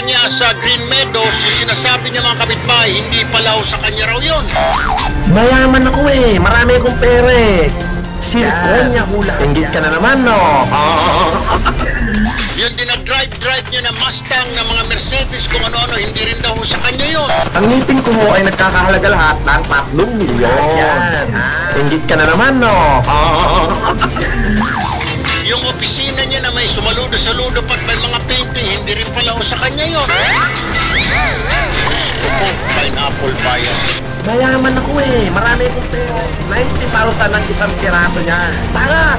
niya sa Green Meadows, yung sinasabi niya mga kapitbahay, hindi pala ho sa kanya raw yun. Mayaman ako eh. Marami akong pera eh. Sirkon niya hula. Inggit ka na naman, no? Yung dinadrive niya na Mustang, na mga Mercedes, kung ano-ano, hindi rin daw ho sa kanya yun. Ang ngipin ko mo ay nagkakahalaga lahat ng 3 milyon. Yan. Inggit ka na naman, no? Yung opisina niya na may sumaludo-saludo pat may mga painting, hindi rin pala ho sa kanya yun. Pineapple Bayan. Mayaman ako eh. Marami akong pera. 90,000 ang isang piraso niya. Tara!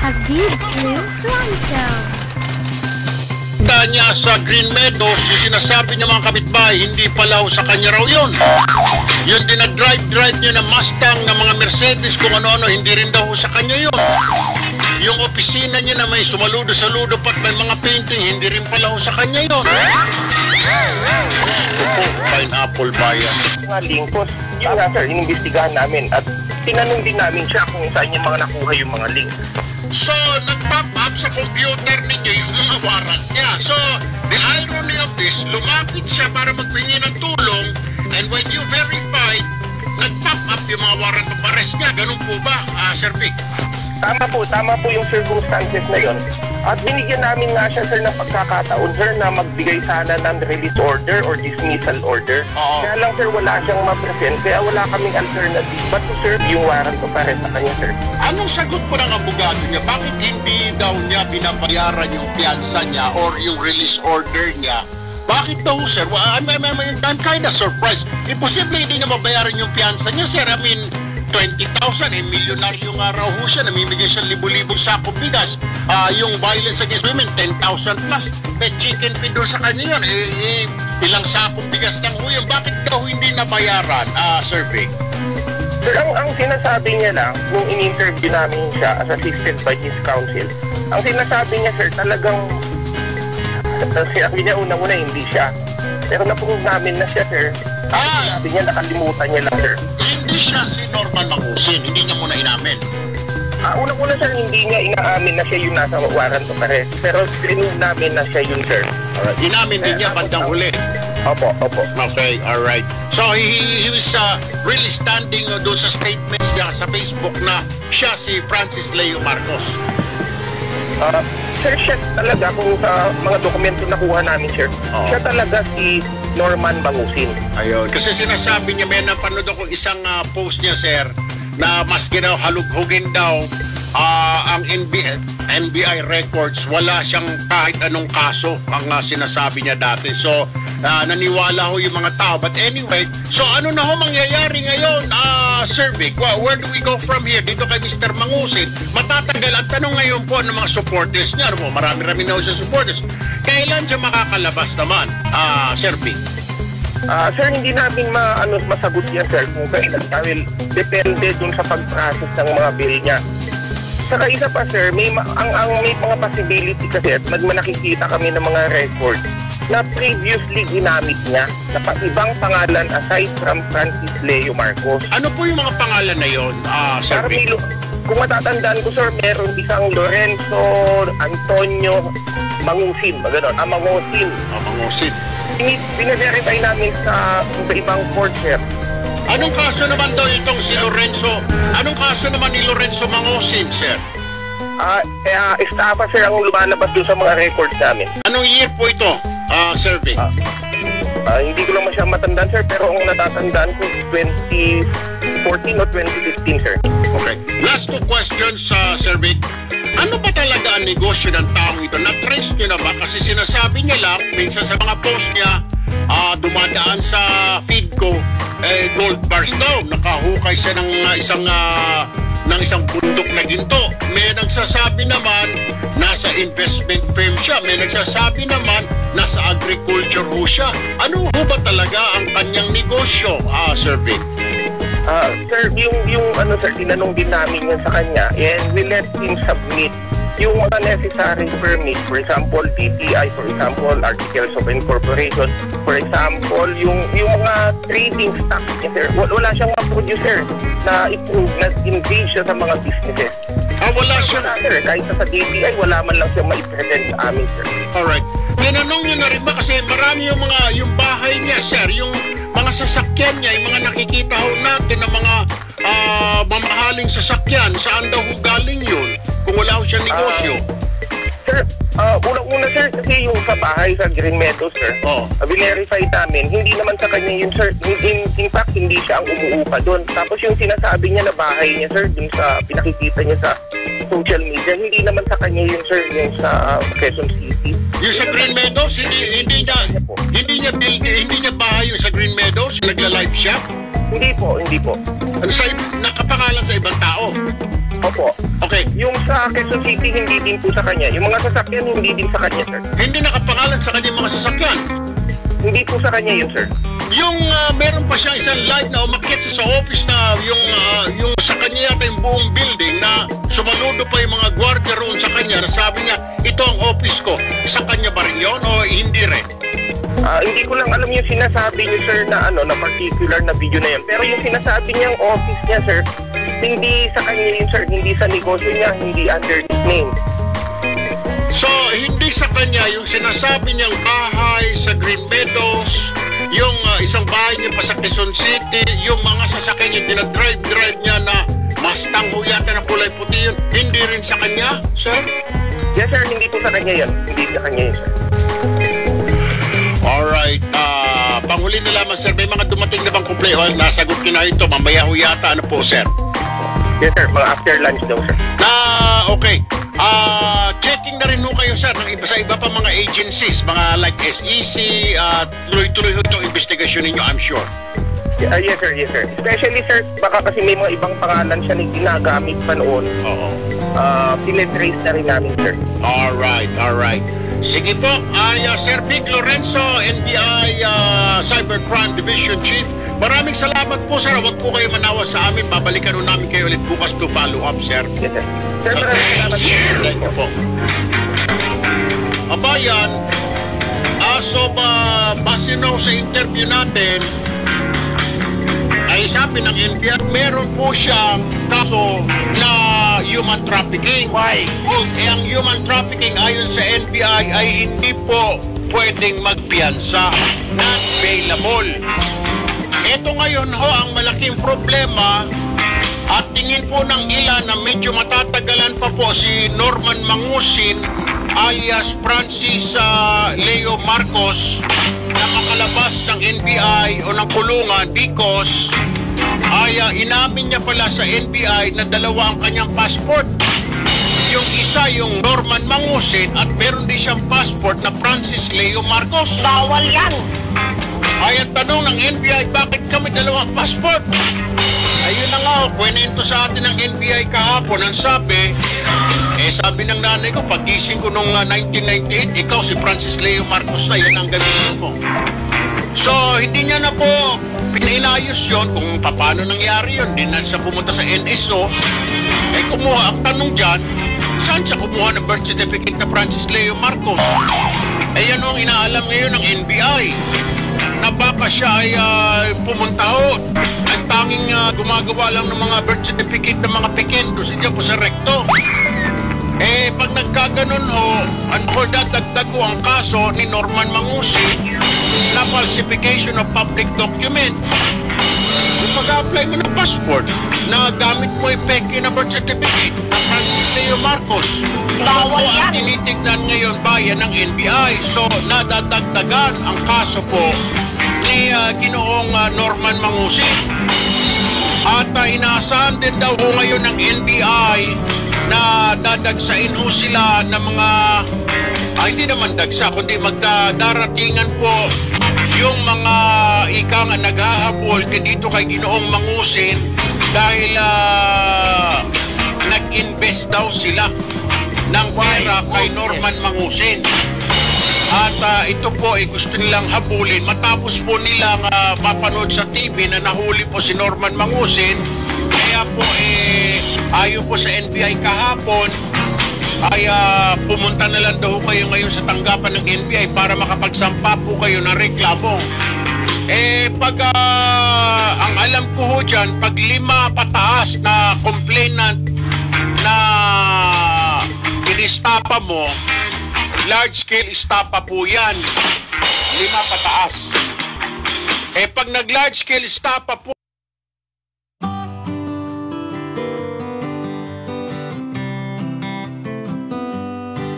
Habib Dream Frontal. Niya sa Green Meadows, yung sinasabi niya mga kapitbahay, hindi pala ho sa kanya raw yun. Yung dinadrive niya na Mustang, na mga Mercedes, kung ano-ano, hindi rin daw ho sa kanya yun. Yung opisina niya na may sumaludo-saludo pat may mga painting, hindi rin pala ho sa kanya yun. Pineapple Bayan. Mga lingkos, yun nga sir, inimbestigahan namin at tinanong din namin siya kung saan niya mga nakuha yung mga link. So, nag-pop up sa computer ninyo yung mga warrant niya. So, the irony of this, lumapit siya para magpingi ng tulong, and when you verified, nag-pop up yung mga warrant of arrest niya. Ganun po ba, Sir Vic? Tama po yung circumstances na yun. At binigyan namin nga siya, sir, ng pagkakataon, sir, na magbigay sana ng release order or dismissal order. Kaya lang, sir, wala siyang ma-present, kaya wala kaming alternative but to serve yung warrant of arrest sa kanya, sir. Anong sagot po ng abogado niya? Bakit hindi daw niya binabayaran yung piyansa niya or yung release order niya? Bakit daw, sir? Well, I'm kind of surprised. Imposible hindi niya mabayaran yung piyansa niya, sir. I mean, 20,000, milyonaryo nga raw ho siya, namimigay siya libo-libong sakong bigas. Yung violence against women, 10,000 plus. May chicken feed doon sa kanya yun. Ilang sakong bigas lang ho yun. Bakit daw hindi nabayaran, Sir Vic? Sir, ang sinasabi niya lang, nung in-interview namin siya as assisted by his counsel, ang sinasabi niya, sir, talagang, sinabi niya unang-una, hindi siya. Pero napunod namin na siya, sir. Sabi niya, nakalimutan niya lang, sir. Hindi siya si Norman Macusin, hindi niya muna inamin. Unang-una, sir, hindi niya inaamin na siya yung nasa warrant of arrest. Pero sinunod namin na siya yun, sir. Inamin din niya bandang huli. Opo. Okay, alright. So, he was really standing doon sa statements niya sa Facebook na siya si Francis Leo Marcos. Sir, siya talaga, kung sa mga dokumento na kuha namin, sir, siya talaga si Norman Bangusin. Ayun. Kasi sinasabi niya, may napanood ako isang post niya, sir, na maski daw halughugin daw ang NBI records, wala siyang kahit anong kaso ang sinasabi niya dati. So, naniwala ho yung mga tao. But anyway, so ano na ho mangyayari ngayon, Sir Vic? Where do we go from here? Dito kay Mr. Mangusin, matatagal. Ang tanong ngayon po ng mga supporters niya, marami-rami na ho siya supporters. Kailan siya makakalabas naman, Sir Vic? Sir, hindi namin masagot yan, sir, kung kailan. Dahil depende dun sa pag-process ng mga bill niya. Saka isa pa, sir, may mga possibility kasi at nakikita kami ng mga record na previously ginamit niya na ibang pangalan aside from Francis Leo Marcos. Ano po yung mga pangalan na yun, Sir Vic? Kung matatandaan ko, sir, meron isang Lorenzo Antonio Mangusin. Mangusin. Mangusin. Pina-verify namin sa ibang court, sir. Anong kaso naman daw itong si Lorenzo? Anong kaso naman ni Lorenzo Mangusin, sir? Estafa, sir, ang lumalabas doon sa mga records namin. Anong year po ito, Sir Vic? Hindi ko lang masyadong matandaan, sir, pero ang natatandaan ko 2014 o 2015, sir. Okay. Last two questions, Sir Vic. Ano ba talaga ang negosyo ng taong ito? Na-trace nyo na ba? Kasi sinasabi niya lang, minsan sa mga post niya, dumadaan sa feed ko, gold bars daw. Nakahukay siya ng isang bundok na ginto. May nagsasabi naman, nasa investment firm siya. May nagsasabi naman, nasa agriculture ho siya. Ano ho ba talaga ang kanyang negosyo, Sir Vic? Sir, sir, tinanong din namin yan sa kanya, and we let him submit yung mga necessary permit, for example, DTI, for example, Articles of Incorporation, for example, yung mga trading stocks niya, sir. Wala siyang ma-producer na i-prove na engage siya sa mga businesses. Wala siya. Wala, sir. Kahit sa DTI, wala man lang siya mai-present sa amin, sir. Alright. Tinanong nyo na rin ba kasi marami yung bahay niya, sir, yung mga sasakyan niya, yung mga nakikita ho natin ng mga mamahaling sasakyan, saan daw ho galing yun kung wala ho siya negosyo? Sir, unang-una, sir, kasi yung sa bahay sa Green Meadows, sir, verify namin, hindi naman sa kanya yun, sir. In fact, hindi siya ang umuupa doon. Tapos yung sinasabi niya na bahay niya, sir, dun sa pinakikita niya sa social media, hindi naman sa kanya yun, sir, yung sa Quezon City. Yung sa Green Meadows, hindi niya bahay yung sa Green Meadows, nagla-live siya? Hindi po. Ano nakapangalan sa ibang tao? Opo. Okay. Yung sa Quezon City, hindi din po sa kanya. Yung mga sasakyan, hindi din sa kanya, sir. Hindi nakapangalan sa kanya mga sasakyan? Hindi po sa kanya yun, sir. Yung meron pa siyang isang live na umakyat sa office na yung sa kanya yata yung buong building na sumaludo pa yung mga gwardiya roon sa kanya na sabi niya, ito ang office ko. Sa kanya ba rin yun o hindi rin? Hindi ko lang alam yung sinasabi niyo, sir, na na particular na video na yan. Pero yung sinasabi niyang office niya, sir, hindi sa kanya yun, sir. Hindi sa negosyo niya, hindi under his name. So, hindi sa kanya yung sinasabi niyang bahay sa Green Meadows, yung isang bahay niya pa sa Quezon City, yung mga sasakyan niya, dinadrive niya na Mustang ho yata na kulay puti yun, hindi rin sa kanya, sir? Yes, sir. Hindi po sa kanya yun. Hindi sa kanya yun, sir. Alright, panghuli na lamang, sir, may mga dumating na bang kumplehon? Nasagot ko na ito, mamaya ho yata, ano po, sir? Yes, sir. Mga after lunch daw, sir. Okay. Checking na rin ho kayo, sir, ng iba sa iba pa mga agencies, mga like SEC, tuloy-tuloy ho itong investigasyon ninyo, I'm sure. Yes, sir. Especially, sir, baka kasi may mga ibang pangalan siya na ginagamit pa noon. Oo. Pinitrace na rin namin, sir. Alright. Sige po, Sir Vic Lorenzo, NBI Cybercrime Division Chief. Maraming salamat po, sir. Huwag po kayo manawa sa amin. Babalikan namin kayo ulit bukas to follow up, sir. Yes, sir. Sir, maraming salamat. Thank you po. Abayan, base na sa interview natin, ay sabi ng NBI, meron po siyang kaso na human trafficking. Why? Ang human trafficking ayon sa NBI ay hindi po pwedeng magpiyansa. Not bailable. Ito ngayon ho ang malaking problema at tingin po ng ilan na medyo matatagalan pa po si Norman Mangusin alias Francis Leo Marcos na makalabas ng NBI o ng kulungan because inamin niya pala sa NBI na dalawa ang kanyang passport. Yung isa yung Norman Mangusin at meron din siyang passport na Francis Leo Marcos. Bawal yan! Ay, ang tanong ng NBI, bakit kami dalawang passport? Ayun na nga, kwento sa atin ng NBI kahapon. Ang sabi ng nanay ko, pagising ko noong 1998, ikaw si Francis Leo Marcos na, yan ang gamitin mo. So, hindi niya na po pinailayos yun kung paano nangyari yun. Hindi na siya pumunta sa NSO. Kumuha, ang tanong dyan, saan siya kumuha ng birth certificate na Francis Leo Marcos? Yan ang inaalam ngayon ng NBI. Na baka siya ay pumunta ho. Ang tanging gumagawa lang ng mga birth certificate ng mga pekendos diyan po sa rekto. Pag nagkaganon ho, dadagdag ko ang kaso ni Norman Mangusin na falsification of public document. Kung mag-apply mo ng passport, na gamit mo yung peke na birth certificate na Francis Leo Marcos. Bawal yan! Ang tinitignan ngayon bayan ng NBI. So, nadadagdagan ang kaso po ni Ginoong Norman Mangusin. At inaasahan din daw ngayon ng NBI na dadagsain ho sila ng mga hindi naman dagsa kundi magdaratingan po yung mga ikang naghahabol dito kay Ginoong Mangusin dahil nag-invest daw sila ng pera kay Norman Mangusin. At ito po gusto nilang habulin matapos po nilang mapanood sa TV na nahuli po si Norman Mangusin. Kaya po ayon po sa NBI kahapon ay pumunta na lang daw kayo ngayon sa tanggapan ng NBI para makapagsampa po kayo ng reklamo. Pag ang alam ko ho dyan, pag 5 pataas na complainant na na inistapa mo, large-scale istapa po yan. 5 pataas. Eh pag nag-large-scale istapa po,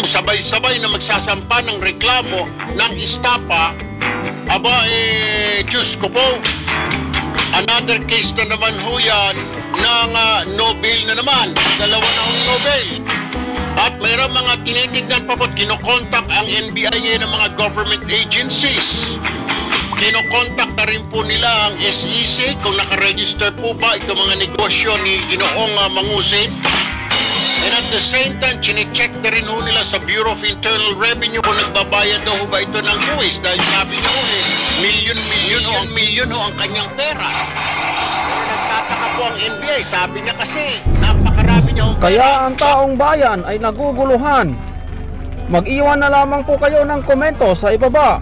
sabay-sabay na magsasampa ng reklamo ng istapa, aba Diyos ko po, another case na naman ho yan ng Nobel na naman, 2 na hong Nobel. At mayroong mga tinitignan pa po, kinokontak ang NBI ngayon ng mga government agencies. Kinokontak na rin po nila ang SEC kung nakaregister po ba itong mga negosyo ni Ginoong Mangusig. And at the same time, chinecheck na rin ho nila sa Bureau of Internal Revenue kung nagbabayad daw ho ba ito ng buwis. Dahil sabi niya ho milyon ho ang kanyang pera. Pero nagtataka po ang NBI, sabi niya kasi napakarami niya hong pera. Kaya ang taong bayan ay naguguluhan. Mag-iwan na lamang po kayo ng komento sa ibaba.